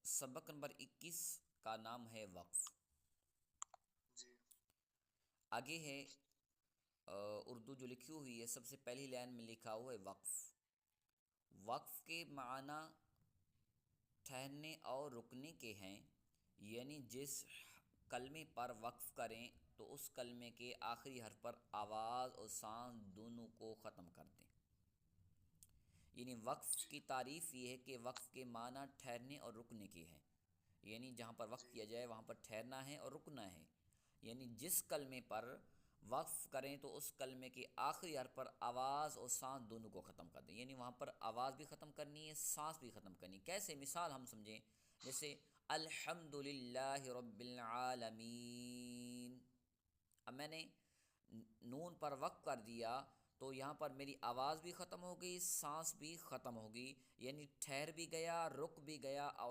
سبق نمبر 21 کا نام ہے وقف۔ جی آگے ہے اردو جو لکھی ہوئی ہے، سب سے پہلی لائن میں لکھا ہوا ہے وقف۔ وقف کے معنی ٹھہرنے اور رکنے کے ہیں، یعنی جس کلمے پر وقف کریں تو اس کلمے کے آخری حرف پر آواز اور سانس دونوں کو ختم کر دیں۔ یعنی وقف جی کی تعریف یہ ہے کہ وقف کے معنی ٹھہرنے اور رکنے کے ہیں، یعنی جہاں پر وقف جی کیا جائے وہاں پر ٹھہرنا ہے اور رکنا ہے۔ یعنی جس کلمے پر وقف کریں تو اس کلمے کے آخری حرف پر آواز اور سانس دونوں کو ختم کر دیں، یعنی وہاں پر آواز بھی ختم کرنی ہے، سانس بھی ختم کرنی ہے۔ کیسے؟ مثال ہم سمجھیں، جیسے الحمد للہ رب العالمین۔ اب میں نے نون پر وقف کر دیا تو یہاں پر میری آواز بھی ختم ہو گئی، سانس بھی ختم ہو گئی، یعنی ٹھہر بھی گیا، رک بھی گیا اور